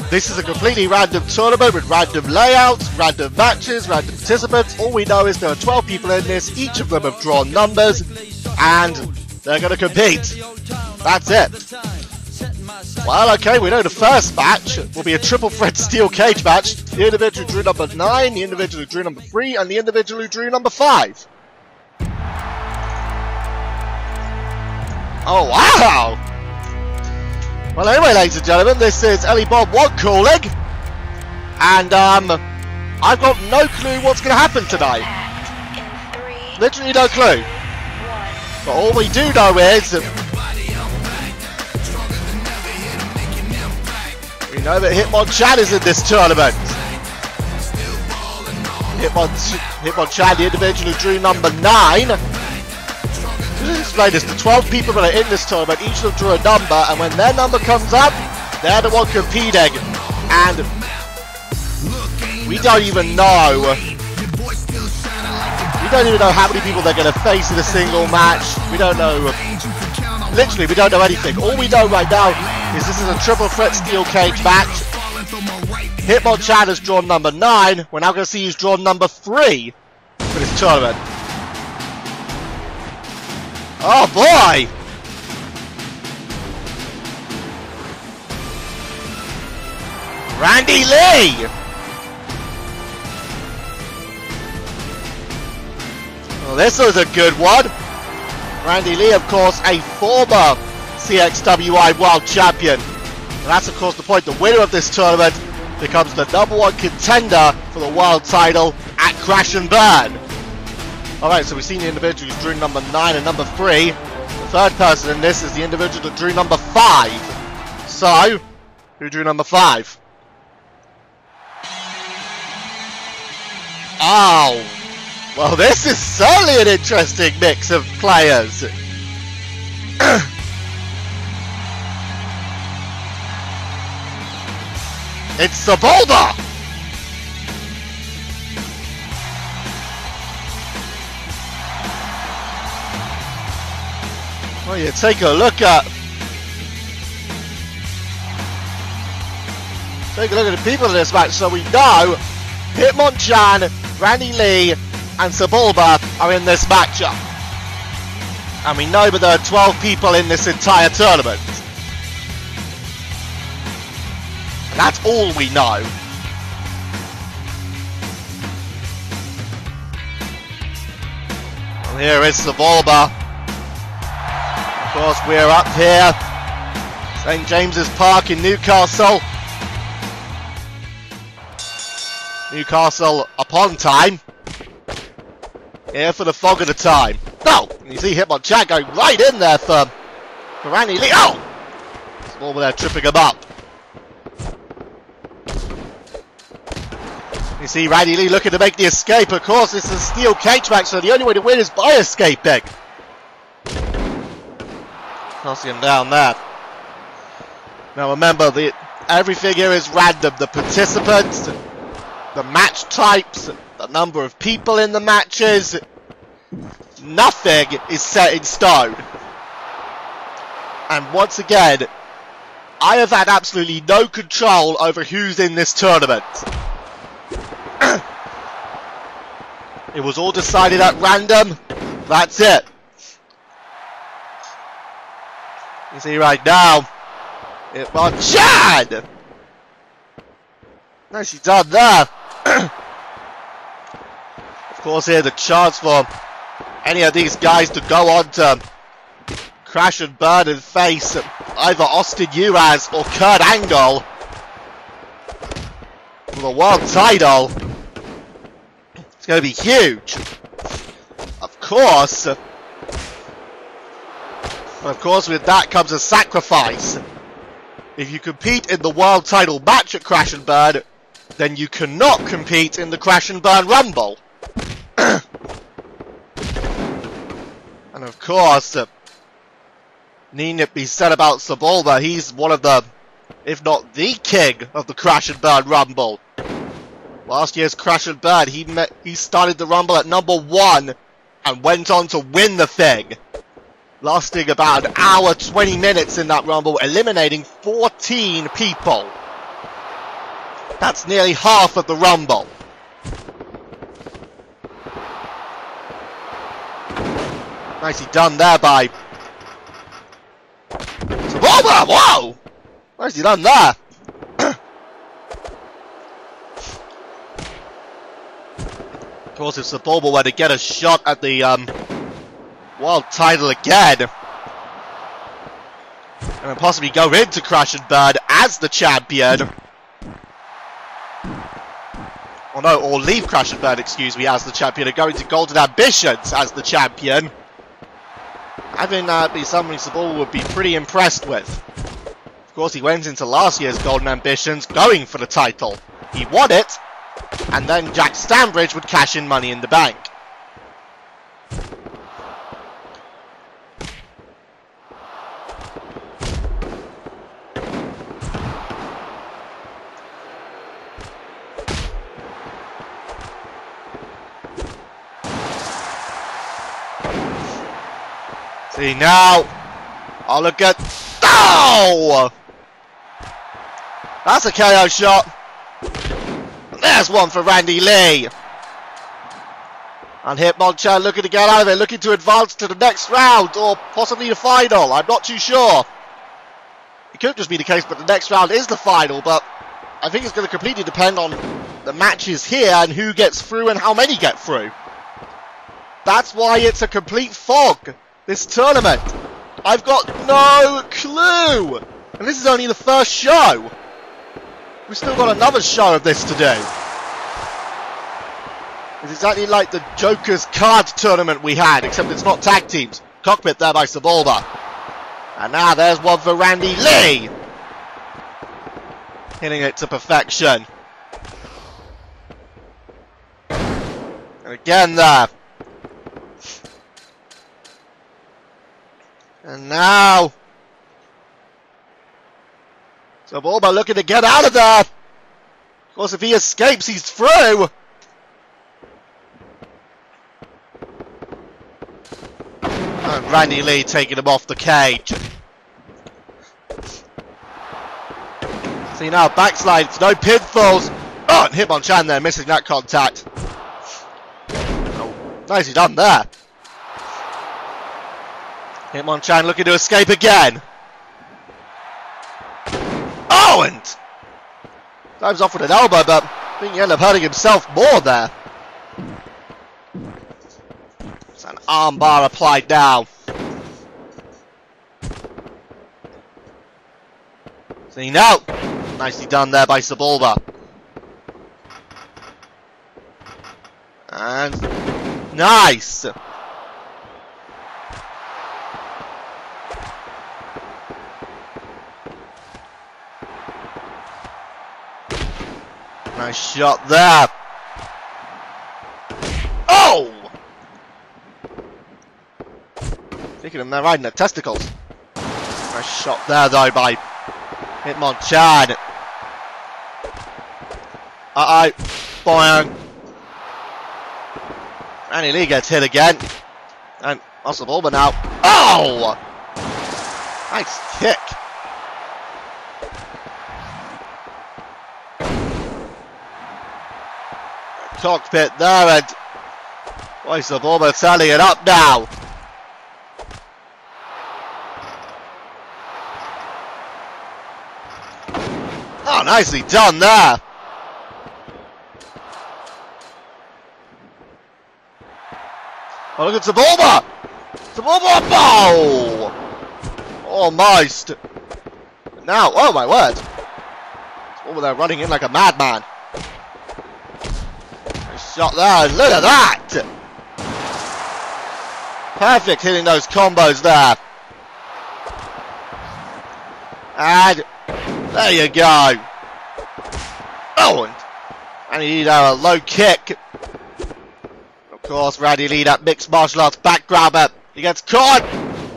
This is a completely random tournament with random layouts, random matches, random participants. All we know is there are 12 people in this, each of them have drawn numbers, and they're going to compete. That's it. Well, okay, we know the first match will be a triple threat steel cage match. The individual who drew number 9, the individual who drew number 3, and the individual who drew number 5. Oh, wow! Well, anyway, ladies and gentlemen, this is Ellie Bob 1 calling, and I've got no clue what's going to happen tonight. Literally no clue. But all we do know is we know that Hitmonchan is in this tournament. Hitmonchan, the individual who drew number 9. Just explain this, the 12 people that are in this tournament, each of them drew a number, and when their number comes up, they're the one competing. And we don't even know how many people they're going to face in a single match. We don't know, literally we don't know anything. All we know right now is this is a triple threat steel cage match. Hitmonchan has drawn number 9, we're now going to see who's drawn number 3 for this tournament. Oh boy! Randy Lee! Well, this was a good one. Randy Lee, of course, a former CXWI World Champion. And that's, of course, the point. The winner of this tournament becomes the #1 contender for the world title at Crash and Burn. Alright, so we've seen the individual who drew number 9 and number 3. The third person in this is the individual that drew number 5. So, who drew number 5? Oh, well, this is certainly an interesting mix of players. It's Sebulba! Well, you take a look at the people in this match. So we know Hitmonchan, Randy Lee, and Sebulba are in this matchup, and we know that there are 12 people in this entire tournament. And that's all we know. Well, here is Sebulba. Of course, we're up here, St. James's Park in Newcastle. Newcastle upon Tyne. Here for the fog of the time. No! You see Hitmonchan going right in there for Randy Lee. Oh! Sebulba there tripping him up. You see Randy Lee looking to make the escape. Of course, it's a steel cage match, so the only way to win is by escaping. Tossing him down there. Now remember, everything here is random. The participants, the match types, the number of people in the matches, nothing is set in stone. And once again, I have had absolutely no control over who's in this tournament. It was all decided at random. That's it. You see right now, Hitmonchan! Nicely done there. Of course, here the chance for any of these guys to go on to Crash and Burn and face either Austin Uraz or Kurt Angle for the world title. It's going to be huge. Of course, with that comes a sacrifice. If you compete in the world title match at Crash and Burn, then you cannot compete in the Crash and Burn Rumble. And of course, need it be said about Sebulba, he's one of the, if not the king of the Crash and Burn Rumble. Last year's Crash and Burn, he started the Rumble at #1 and went on to win the thing, lasting about an hour 20 minutes in that Rumble, eliminating 14 people. That's nearly half of the Rumble. Nicely done there by Sebulba. Whoa! Nicely done there. Of course, if Sebulba were to get a shot at the world title again, and then possibly go into Crash and Burn as the champion, or no, or leave Crash and Burn, excuse me, as the champion, and go into Golden Ambitions as the champion, I think that'd be something Sebulba would be pretty impressed with. Of course, he went into last year's Golden Ambitions going for the title. He won it, and then Jack Stanbridge would cash in Money in the Bank. See now, oh look at, oh! That's a KO shot. There's one for Randy Lee. And Hitmonchan looking to get out of it, looking to advance to the next round, or possibly the final, I'm not too sure. It could just be the case, but the next round is the final, but I think it's going to completely depend on the matches here and who gets through and how many get through. That's why it's a complete fog, this tournament. I've got no clue. And this is only the first show. We've still got another show of this to do. It's exactly like the Joker's card tournament we had, except it's not tag teams. Cockpit there by Sebulba. And now there's one for Randy Lee. Hitting it to perfection. And again there. And now Sebulba looking to get out of there. Of course, if he escapes, he's through. And Randy Lee taking him off the cage. See now, backslides, no pinfalls. Oh, and Hitmonchan there, missing that contact. Oh, nicely done there. Hitmonchan looking to escape again. Oh, and dives off with an elbow, but I think he ended up hurting himself more there. It's an armbar applied now. See now, nicely done there by Sebulba. And nice. Nice shot there. Oh! Taking him there right in the testicles. Nice shot there though by Hitmonchan. Uh-oh. Boing. Randy Lee gets hit again. And Sebulba now. Oh! Nice kick. Cockpit there, and boy, Sebulba turning it up now. Oh, nicely done there. Oh, look at Sebulba. Sebulba, oh! Almost. Now, oh my word. Sebulba there running in like a madman. Shot there, look at that! Perfect hitting those combos there. And there you go. Oh, and he did a low kick. Of course, Randy Lee, that mixed martial arts back grabber. He gets caught.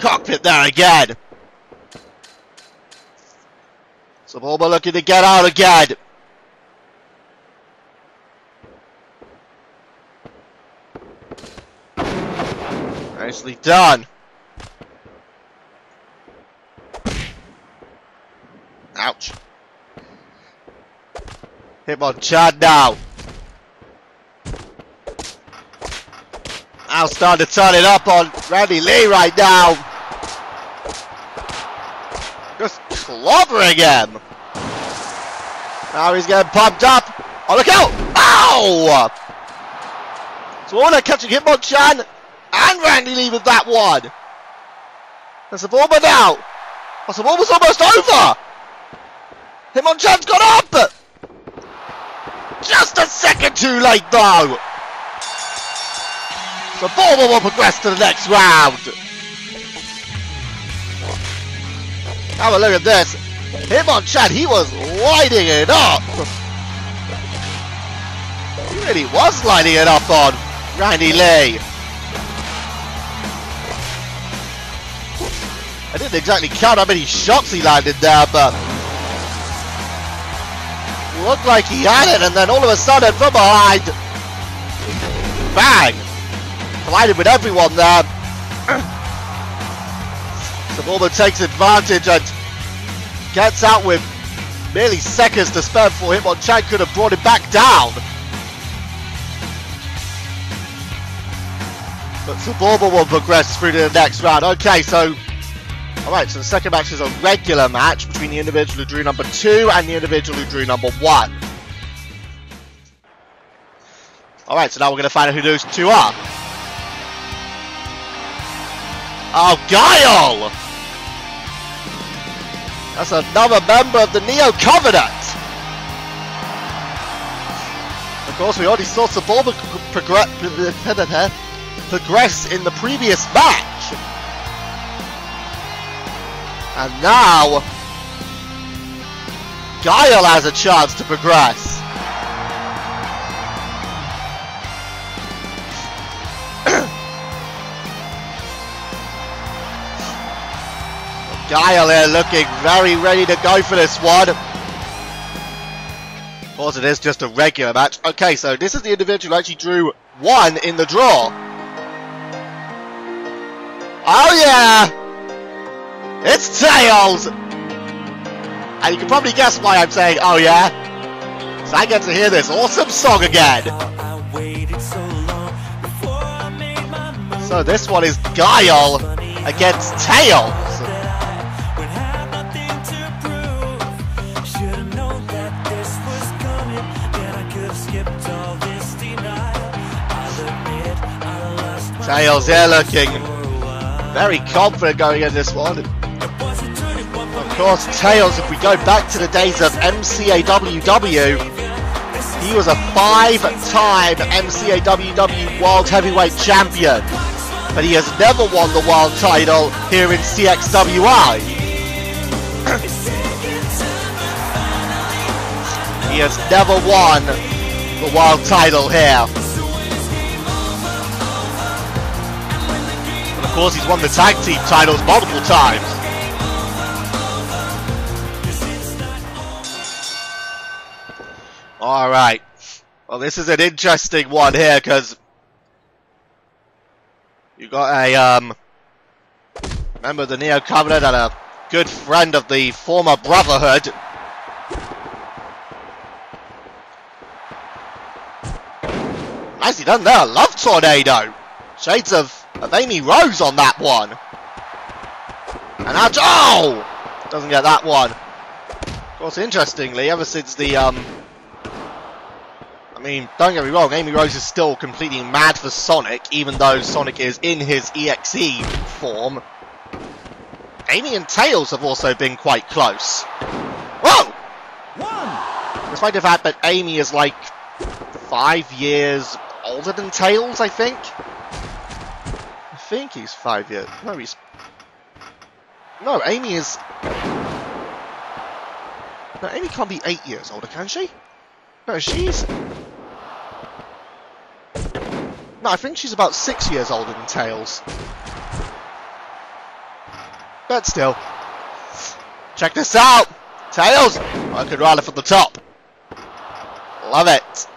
Cockpit there again. Sebulba looking to get out again. Nicely done. Ouch. Hitmonchan now. Now starting to turn it up on Randy Lee right now. Just clobbering him. Now he's getting pumped up. Oh, look out! Ow! So Warner catching Hitmonchan and Randy Lee with that one. There's the Saborba now. Oh, Saborba's almost over. Hitmonchan's got up. Just a second too late though. Saborba will progress to the next round. Have a look at this. Hitmonchan, he was lighting it up. He really was lighting it up on Randy Lee. I didn't exactly count how many shots he landed there, but looked like he had it, and then all of a sudden from behind, bang! Collided with everyone there. Saborba takes advantage and gets out with merely seconds to spare before Hitmonchan could have brought him back down. But Saborba will progress through to the next round. Okay, so alright, so the second match is a regular match between the individual who drew number 2 and the individual who drew number 1. Alright, so now we're going to find out who those two are. Oh, Guile! That's another member of the Neo Covenant! Of course, we already saw Saborba progress in the previous match. And now, Guile has a chance to progress. Guile here looking very ready to go for this one. Of course, it is just a regular match. Okay, so this is the individual who actually drew 1 in the draw. Oh yeah! It's Tails! And you can probably guess why I'm saying, oh yeah? So I get to hear this awesome song again. So this one is Guile against Tails. Tails here looking very confident going in this one. Of course, Tails, if we go back to the days of MCAWW, he was a 5-time MCAWW World Heavyweight Champion, but he has never won the world title here in CXWI. He has never won the world title here. But of course, he's won the tag team titles multiple times. Alright, well this is an interesting one here because you got a member of the Neo Covenant and a good friend of the former Brotherhood. Nicely done there, Love Tornado. Shades of Amy Rose on that one. And now, oh! Doesn't get that one. Of course, interestingly, ever since the I mean, don't get me wrong, Amy Rose is still completely mad for Sonic, even though Sonic is in his EXE form. Amy and Tails have also been quite close. Whoa! Despite the fact that Amy is like 5 years older than Tails, I think. I think he's 5 years. No, he's... No, Amy is... No, Amy can't be 8 years older, can she? No, she's... No, I think she's about 6 years older than Tails. But still. Check this out! Tails! I could rather from the top. Love it.